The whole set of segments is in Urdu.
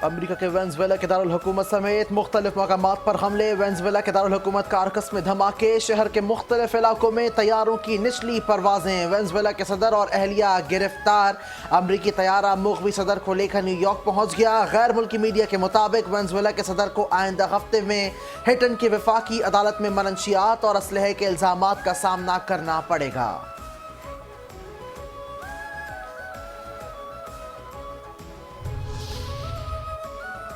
امریکہ کے وینزویلا کے دارالحکومت سمیت مختلف مقامات پر حملے، وینزویلا کے دارالحکومت کارکس میں دھماکے، شہر کے مختلف علاقوں میں طیاروں کی نچلی پروازیں، وینزویلا کے صدر اور اہلیہ گرفتار، امریکی طیارہ مغوی صدر کو لے کر نیو یارک پہنچ گیا۔ غیر ملکی میڈیا کے مطابق وینزویلا کے صدر کو آئندہ ہفتے میں ہٹن کی وفاقی عدالت میں منشیات اور اسلحے کے الزامات کا سامنا کرنا پڑے گا۔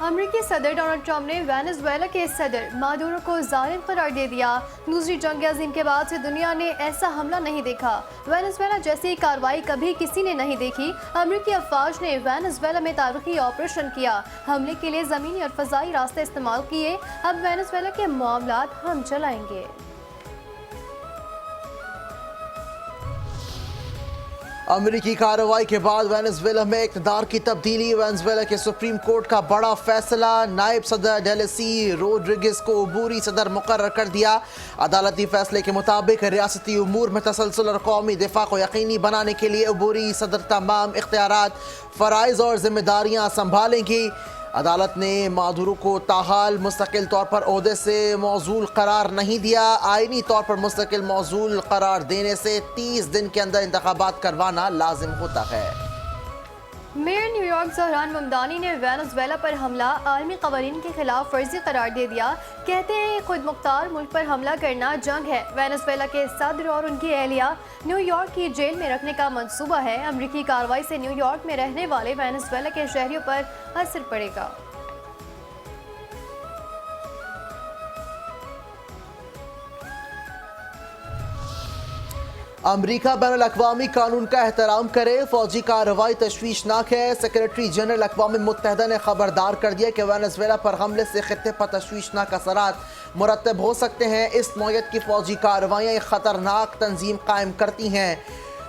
امریکی صدر ڈونلڈ ٹرمپ نے وینزویلا کے صدر مادورو کو ظالم قرار دے دیا۔ دوسری جنگ عظیم کے بعد سے دنیا نے ایسا حملہ نہیں دیکھا۔ وینزویلا جیسی کارروائی کبھی کسی نے نہیں دیکھی۔ امریکی افواج نے وینزویلا میں تاریخی آپریشن کیا، حملے کے لیے زمینی اور فضائی راستے استعمال کیے۔ اب وینزویلا کے معاملات ہم چلائیں گے۔ امریکی کارروائی کے بعد وینزویلا میں اقتدار کی تبدیلی، وینزویلا کے سپریم کورٹ کا بڑا فیصلہ، نائب صدر ڈیلسی روڈریگز کو عبوری صدر مقرر کر دیا۔ عدالتی فیصلے کے مطابق ریاستی امور میں تسلسل اور قومی دفاع کو یقینی بنانے کے لیے عبوری صدر تمام اختیارات، فرائض اور ذمہ داریاں سنبھالیں گی۔ عدالت نے مادورو کو تاحال مستقل طور پر عہدے سے معزول قرار نہیں دیا۔ آئینی طور پر مستقل معزول قرار دینے سے 30 دن کے اندر انتخابات کروانا لازم ہوتا ہے۔ Mayor new York Dhahran Mamdani نے وینزویلا پر حملہ عالمی قوانین کے خلاف ورزی قرار دے دیا۔ کہتے ہیں خود مختار ملک پر حملہ کرنا جنگ ہے۔ وینزویلا کے صدر اور ان کی اہلیہ نیو یارک کی جیل میں رکھنے کا منصوبہ ہے۔ امریکی کارروائی سے نیو یارک میں رہنے والے وینزویلا کے شہریوں پر اثر پڑے گا۔ امریکہ بین الاقوامی قانون کا احترام کرے، فوجی کارروائی تشویشناک ہے۔ سیکریٹری جنرل اقوام متحدہ نے خبردار کر دیا کہ وینزویلا پر حملے سے خطے پر تشویشناک اثرات مرتب ہو سکتے ہیں۔ اس نوعیت کی فوجی کارروائیاں ایک خطرناک تنظیم قائم کرتی ہیں۔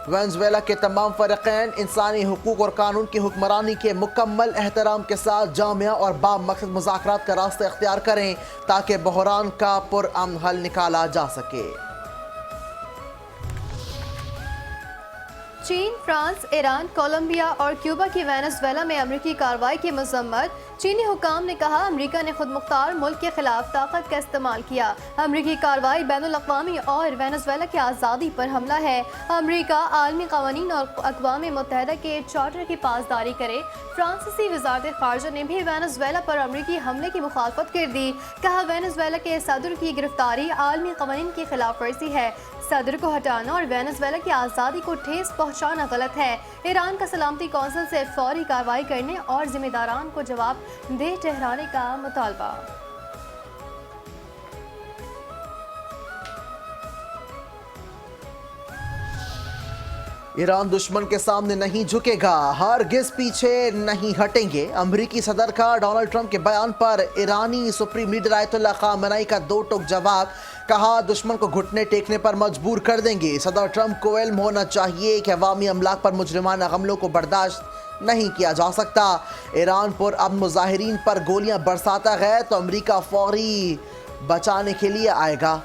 وینزویلا کے تمام فریقین انسانی حقوق اور قانون کی حکمرانی کے مکمل احترام کے ساتھ جامع اور بامقصد مذاکرات کا راستہ اختیار کریں تاکہ بحران کا پرامن حل نکالا جا سکے۔ چین، فرانس، ایران، کولمبیا اور کیوبا کی وینزویلا میں امریکی کارروائی کی مذمت۔ چینی حکام نے کہا امریکہ نے خود مختار ملک کے خلاف طاقت کا استعمال کیا۔ امریکی کارروائی بین الاقوامی اور وینزویلا کی آزادی پر حملہ ہے۔ امریکہ عالمی قوانین اور اقوام متحدہ کے چارٹر کی پاسداری کرے۔ فرانسیسی وزارت خارجہ نے بھی وینزویلا پر امریکی حملے کی مخالفت کر دی۔ کہا وینزویلا کے صدر کی گرفتاری عالمی قوانین کی خلاف ورزی ہے۔ صدر کو ہٹانا اور وینزویلا کی آزادی کو ٹھیس پہنچانا غلط ہے۔ ایران کا سلامتی کونسل سے فوری کارروائی کرنے اور ذمہ داران کو جواب دہ ٹھہرانے کا مطالبہ۔ ایران دشمن کے سامنے نہیں جھکے گا، ہرگز پیچھے نہیں ہٹیں گے۔ امریکی صدر کا ڈونلڈ ٹرمپ کے بیان پر ایرانی سپریم لیڈر آیت اللہ خامنئی کا دو ٹوک جواب۔ کہا دشمن کو گھٹنے ٹیکنے پر مجبور کر دیں گے۔ صدر ٹرمپ کو علم ہونا چاہیے کہ عوامی املاک پر مجرمانہ حملوں کو برداشت نہیں کیا جا سکتا۔ ایران پر اب مظاہرین پر گولیاں برساتا ہے تو امریکہ فوری بچانے کے لیے آئے گا۔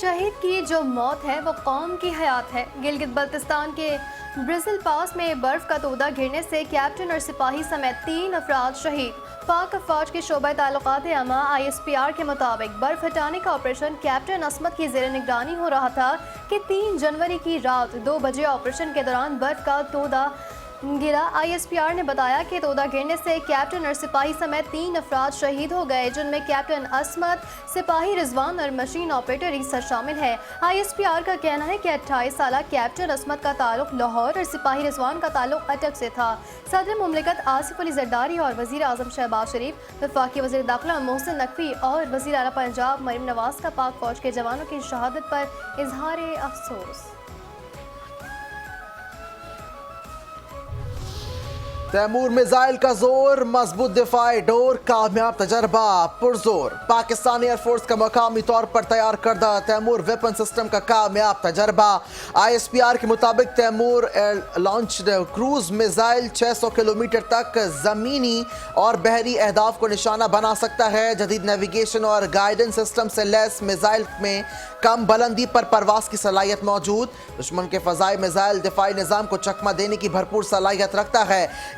شہید کی جو موت ہے وہ قوم کی حیات ہے۔ گلگت بلتستان کے برزل پاس میں برف کا تودہ گرنے سے کیپٹن اور سپاہی سمیت 3 افراد شہید۔ پاک افواج کے شعبہ تعلقات عامہ ISPR کے مطابق برف ہٹانے کا آپریشن کیپٹن عصمت کی زیر نگرانی ہو رہا تھا کہ 3 جنوری کی رات 2 بجے آپریشن کے دوران برف کا تودہ گرا۔ ISPR نے بتایا کہ تودہ گرنے سے کیپٹن اور سپاہی سمیت 3 افراد شہید ہو گئے، جن میں کیپٹن عصمت، سپاہی رضوان اور مشین آپریٹر عیسیٰ شامل ہے۔ ISPR کا کہنا ہے کہ 28 سالہ کیپٹن عصمت کا تعلق لاہور اور سپاہی رضوان کا تعلق اٹک سے تھا۔ صدر مملکت آصف علی زرداری اور وزیر اعظم شہباز شریف، وفاقی وزیر داخلہ محسن نقوی اور وزیر اعلیٰ پنجاب مریم نواز کا پاک فوج کے جوانوں کی شہادت پر اظہار افسوس۔ تیمور میزائل کا زور، مضبوط دفاعی ڈور، کامیاب تجربہ پرزور۔ پاکستانی ایئر فورس کا مقامی طور پر تیار کردہ تیمور ویپن سسٹم کا کامیاب تجربہ۔ ISPR کے مطابق Taimur launched cruise missile 600 kilometre تک زمینی اور بحری اہداف کو نشانہ بنا سکتا ہے۔ جدید نیویگیشن اور گائیڈنس سسٹم سے لیس میزائل میں کم بلندی پر پرواز کی صلاحیت موجود۔ دشمن کے فضائی میزائل دفاعی نظام کو چکمہ دینے کی بھرپور صلاحیت رکھتا ہے۔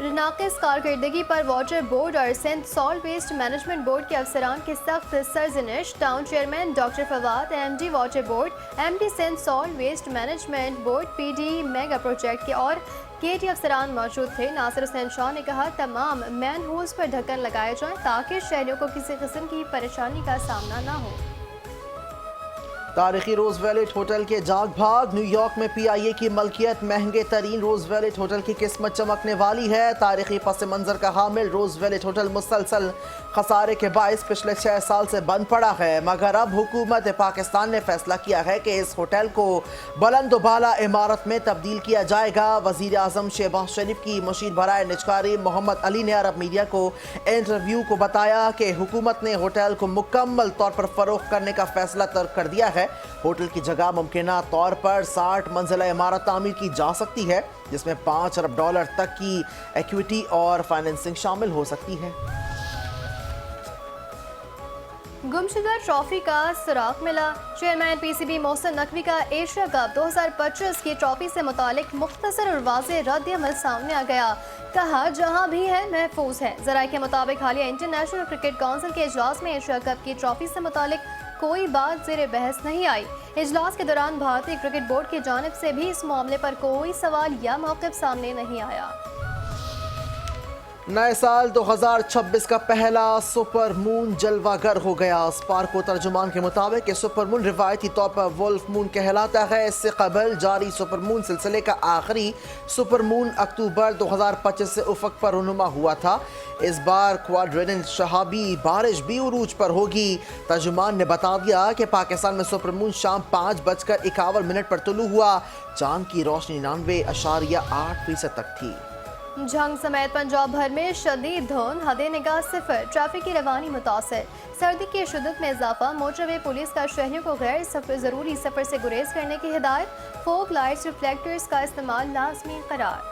ناقص کارکردگی پر واٹر بورڈ اور Sindh solid waste management board کے افسران کی سخت سرزنش. Town chairman doctor Fawad, M D water board, M D Sindh solid waste management board, P D mega project کے اور کے ٹی افسران موجود تھے. ناصر حسین شاہ نے کہا تمام مین ہولز پر ڈھکن لگائے جائیں تاکہ شہریوں کو کسی قسم کی پریشانی کا سامنا نہ ہو. تاریخی روز ویلٹ ہوٹل کے جاگ بھاگ. نیو یارک میں پی آئی اے کی ملکیت مہنگے ترین روز ویلٹ ہوٹل کی قسمت چمکنے والی ہے. تاریخی پس منظر کا حامل روز ویلٹ ہوٹل مسلسل خسارے کے باعث پچھلے 6 سال سے بند پڑا ہے, مگر اب حکومت پاکستان نے فیصلہ کیا ہے کہ اس ہوٹل کو بلند و بالا عمارت میں تبدیل کیا جائے گا. وزیر اعظم شہباز شریف کی مشیر برائے نجکاری محمد علی نے عرب میڈیا کو انٹرویو کو بتایا کہ حکومت نے ہوٹل کو مکمل طور پر فروخت کرنے کا فیصلہ ترک کر دیا ہے. ہوٹل کی جگہ ممکنہ طور پر 60 منزلہ عمارت تعمیر کی جا سکتی ہے, جس میں $5 ارب تک کی ایکویٹی اور فائننسنگ شامل ہو سکتی ہے. گمشدہ ٹرافی کا سراغ ملا. Chairman P C B Mohsin Naqvi کا ایشیا کپ 2025 کی ٹرافی سے متعلق مختصر اور واضح رد عمل سامنے آ گیا. کہا جہاں بھی ہے محفوظ ہے. ذرائع کے مطابق حالیہ انٹرنیشنل کرکٹ کونسل کے اجلاس میں ایشیا کپ کی ٹرافی سے متعلق کوئی بات زیر بحث نہیں آئی. اجلاس کے دوران بھارتی کرکٹ بورڈ کی جانب سے بھی اس معاملے پر کوئی سوال یا موقف سامنے نہیں آیا. نئے سال 2026 کا پہلا سپر مون جلوہ گر ہو گیا. اسپارکو ترجمان کے مطابق یہ سپر مون روایتی طور پر وولف مون کہلاتا ہے. اس سے قبل جاری سپر مون سلسلے کا آخری سپر مون اکتوبر 2025 سے افق پر رونما ہوا تھا. اس بار کوادرینل شہابی بارش بھی عروج پر ہوگی. ترجمان نے بتا دیا کہ پاکستان میں سپر مون شام 5:51 پر طلوع ہوا. چاند کی روشنی 99.8% تک تھی. جھنگ سمیت پنجاب بھر میں شدید دھند, حد نگاہ 0. ٹریفک کی روانی متاثر. سردی کی شدت میں اضافہ. موٹر وے پولیس کا شہریوں کو غیر ضروری سفر سے گریز کرنے کی ہدایت. فوگ لائٹس ریفلیکٹرز کا استعمال لازمی قرار.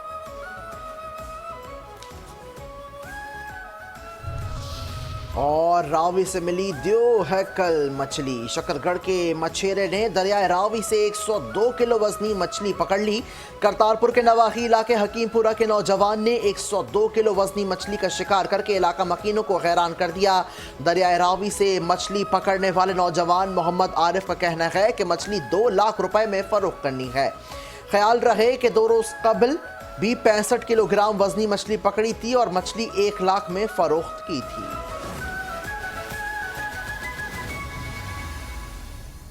اور راوی سے ملی دیو ہیکل مچھلی. شکر گڑھ کے مچھیرے نے دریائے راوی سے 102 کلو وزنی مچھلی پکڑ لی. کرتارپور کے نواحی علاقے حکیم پورہ کے نوجوان نے 102 کلو وزنی مچھلی کا شکار کر کے علاقہ مکینوں کو حیران کر دیا. دریائے راوی سے مچھلی پکڑنے والے نوجوان محمد عارف کا کہنا ہے کہ مچھلی 2 لاکھ روپے میں فروخت کرنی ہے. خیال رہے کہ 2 روز قبل بھی 65 کلو گرام وزنی مچھلی پکڑی تھی اور مچھلی 1 لاکھ میں فروخت کی تھی.